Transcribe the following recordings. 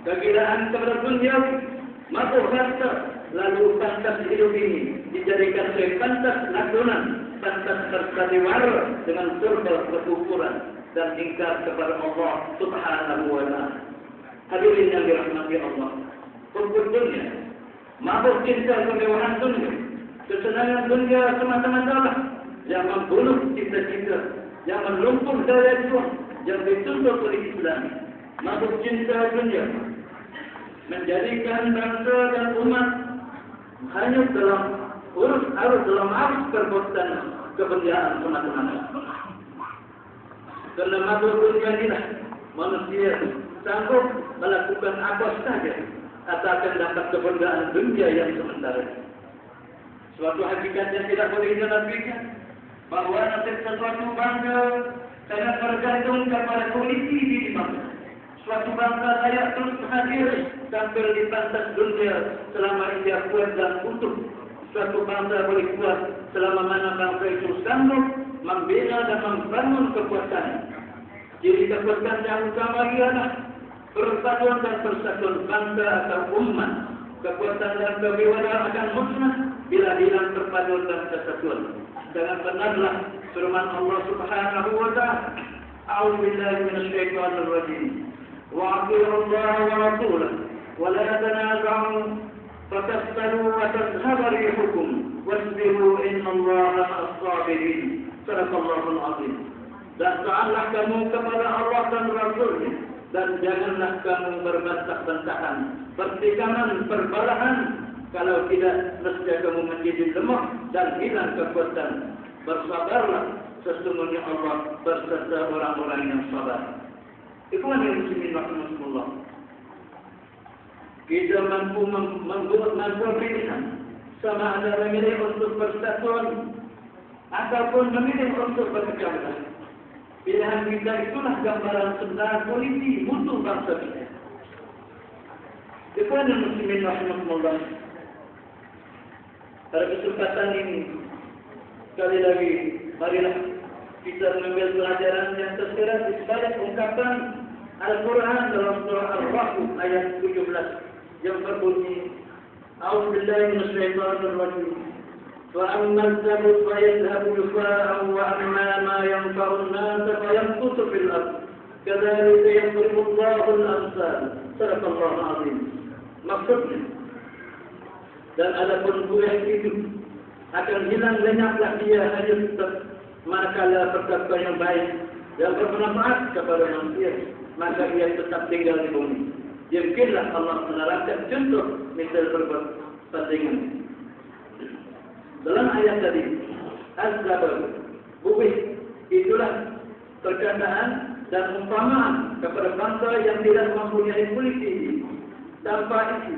kegilaan kepada dunia, mabuk harta, lalu pantas hidup ini dijadikan sebagai pantas lantunan, pantas bersandiwara dengan surga kesyukuran dan ingkar kepada Allah Subhanahu wa Ta'ala. Hadirin yang dirahmati Allah, hukum dunia, mabuk cinta kemewahan dunia, kesenangan dunia semata-mata yang membunuh cita-cita, yang melumpuh daya juang yang dituntut oleh Islam. Mabuk cinta dunia menjadikan bangsa dan umat hanya dalam arus perbuatan kebencian semata-mata. Karena mabuk dunia inilah manusia sanggup melakukan apa saja asalkan dapat kebanggaan dunia yang sementara. Suatu hakikat yang tidak boleh dinafikan, bahawa nasib sesuatu bangsa sangat bergantung kepada kondisi di bangsa. Suatu bangsa layak terus hadir tampil di pentas dunia selama ia kuat dan utuh. Suatu bangsa boleh kuat selama mana bangsa itu sanggup membela dan membangun kekuatan. Jadi kekuatan yang utama ialah persatuan dan persatuan bangsa atau umat. Kekuatan dan kebewaran akan musnah bila hilang perpaduan dan kesatuan. Dengan benarlah firman Allah Subhanahu wa Ta'ala, A'udzu billahi minasy syaithanir rajim. Wa'ati'u Allah wa rasulahu wa la tanaza'u fatafshalu wa tadhhabu rihukum wasbiru innallaha ma'as sabirin. Sadaqallahul 'azim. Dan taatlah kamu kepada Allah dan Rasul-Nya, dan janganlah kamu berbantah-bantahan, bertikaman, berbalahan. Kalau tidak, nescaya kamu menjadi lemah dan hilang kekuatan. Bersabarlah, sesungguhnya Allah berserta orang-orang yang sabar. Ikhwan yang muslimin rahimakumullah, kita mampu pilihan, sama ada memilih untuk persatuan ataupun memilih untuk berpecah belah. Pilihan kita itulah gambaran sebenar kondisi mutu bangsa kita. Ikhwan yang muslimin rahimakumullah, pada kesempatan ini, sekali lagi, marilah kita mengambil pelajaran yang tersirat di sebalik ungkapan Al-Quran dalam surah Al-Rahman ayat 17 yang berbunyi, A'udzu billahi minasy syaithanir rajim. Wa ammal zabut fa yadhhabu yufa'an wa amma ma yanfa'u an-nas fa yamkutu fil ardh. Kadzalika yadribu Allahu al-amsal. Sadaqallahul 'azim. Maksudnya, dan adapun buah itu akan hilang lenyaplah dia hanya manakala perkara yang baik yang bermanfaat kepada manusia, maka ia tetap tinggal di bumi. Yakinlah Allah menerangkan contoh misal perbandingan. Dalam ayat tadi, az-zabar, buih, itulah perkataan dan umpamaan kepada bangsa yang tidak mempunyai polisi tanpa isi,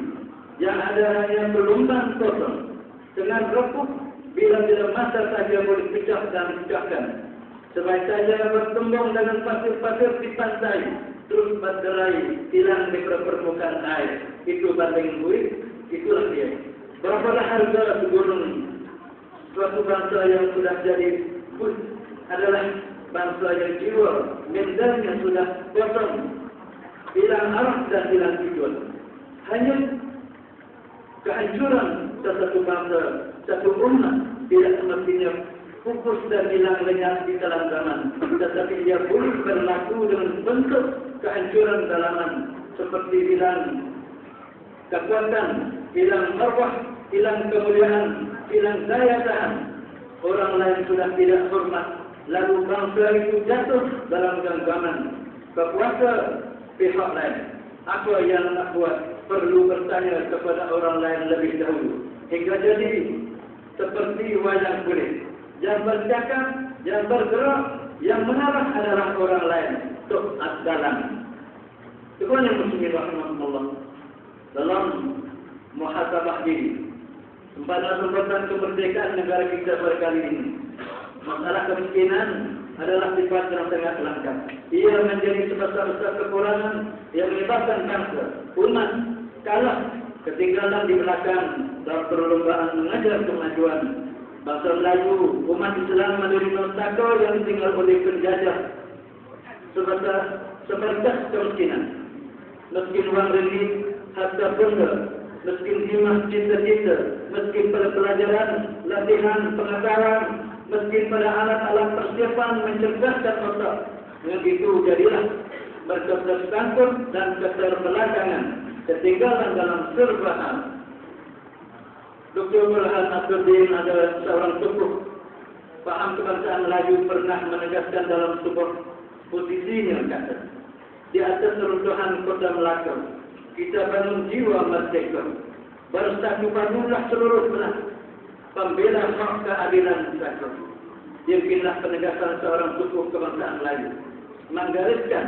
yang ada hanya gelombang kosong dengan repuh bila masa saja boleh pecah dan pecahkan. Sebaik saja bertembung dengan pasir-pasir di pantai, terus berderai hilang di permukaan air. Itu banding buih, itulah dia. Berapa harga gunung suatu bangsa yang sudah jadi buih adalah bangsa yang jiwa mentalnya sudah kosong, hilang arah dan hilang tujuan. Hanya kehancuran satu bangsa, satu umat tidak semestinya pupus dan hilang lenyap di dalam zaman, tetapi ia boleh berlaku dengan bentuk kehancuran dalaman, seperti hilang kekuatan, hilang marwah, hilang kemuliaan, hilang daya tahan. Orang lain sudah tidak hormat, lalu bangsa itu jatuh dalam genggaman kekuasa pihak lain. Apa yang nak buat? Perlu bertanya kepada orang lain lebih dahulu. Hingga jadi seperti wayang kulit. Yang bercakap, yang bergerak, yang mengarah adalah orang lain. Tuk ad-dalam. Tuhan yang muslimin rahimahullah, dalam muhasabah diri, pada kesempatan kemerdekaan negara kita berkali ini, masalah kemiskinan adalah sifat yang sangat langka. Ia menjadi sebesar-besar kekurangan yang menyebabkan bangsa, umat kalah, ketinggalan di belakang dalam perlombaan mengajar kemajuan. Bangsa Melayu, umat Islam menerima sako yang ditinggal oleh penjajah sebatas kemiskinan. miskin wang ringgit, harta benda, miskin himmah cita-cita, miskin pada pelajaran, latihan, pengetahuan, miskin pada alat-alat persiapan mencerdaskan otak. Dengan itu jadilah mereka tersangkut dan keterbelakangan, ketinggalan dalam serba hal. Dr. Burhan Abduddin adalah seorang tokoh paham kebangsaan Melayu, pernah menegaskan dalam sebuah posisinya kata, di atas runtuhan kota Melaka kita bangun jiwa merdeka, bersatu padulah seluruh belah pembela hak keadilan rakyat. Yakinlah penegasan seorang tokoh kebangsaan Melayu menggariskan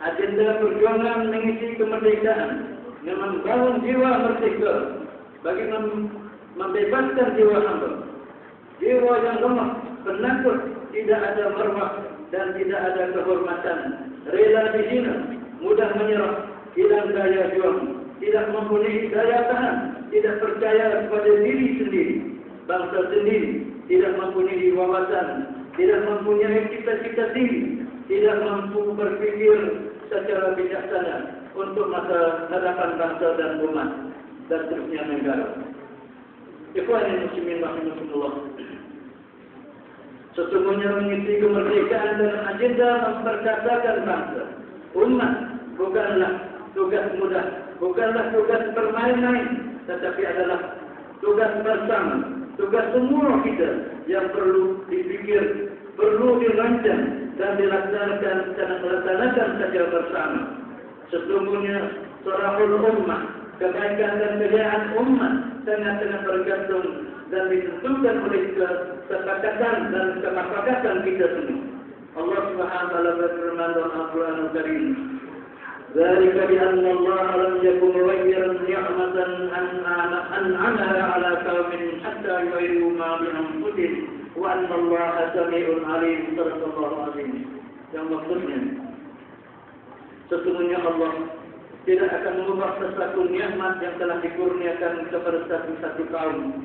agenda perjuangan mengisi kemerdekaan dengan membangun jiwa merdeka bagi membebaskan jiwa hamba. Jiwa yang lemah, penakut, tidak ada marwah dan tidak ada kehormatan, rela dihina, mudah menyerah, hilang daya juang, tidak mempunyai daya tahan, tidak percaya kepada diri sendiri, bangsa sendiri, tidak mempunyai wawasan, tidak mempunyai cita-cita tinggi, tidak mampu berpikir secara bijaksana untuk masa hadapan bangsa dan umat dan seterusnya negara. Ikhwan muslimin rahimakumullah. Sesungguhnya mengisi kemerdekaan dan agenda memperkatakan bangsa, umat bukanlah tugas mudah, bukanlah tugas bermain-main, tetapi adalah tugas bersama, tugas semua kita yang perlu dipikir, perlu dirancang dan dilaksanakan secara bersama. Sesungguhnya surahul ummah, kebaikan dan kejayaan umat sangat-sangat bergantung dan ditentukan oleh kesepakatan dan kemufakatan kita semua. Allah Subhanahu wa taala berfirman dalam Al-Qur'anul Karim, "Dzalika bi anna Allah lam yakun mughayyiran ni'matan an'amaha 'ala qaumin hatta yughayyiru ma bi anfusihim wa anna Allaha samii'un 'aliim." Sallallahu alaihi. Yang maksudnya, sesungguhnya Allah tidak akan mengubah sesuatu nikmat yang telah dikurniakan kepada satu kaum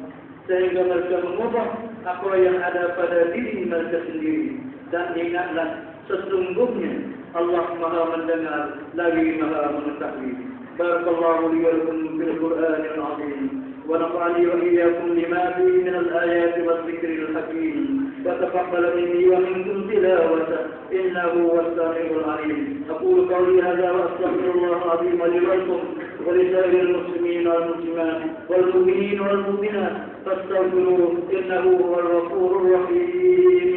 sehingga mereka mengubah apa yang ada pada diri mereka sendiri. Dan ingatlah, sesungguhnya Allah Maha mendengar lagi Maha mengetahui. Barakallahu li wa lakum fil Qur'anil 'azim wa nafa'ani wa iyyakum bima fihi min al-ayati wadh-dhikril hakim. Wa taqabbal minni wa minkum tilawata innahu was-sami'ul 'alim. Aqulu qawli hadha wa astaghfirullah al-'azim li wa lakum wa li sa'iril muslimin wal muslimat wal mu'minin wal mu'minat fastaghfiruhu innahu huwal ghafurur rahim.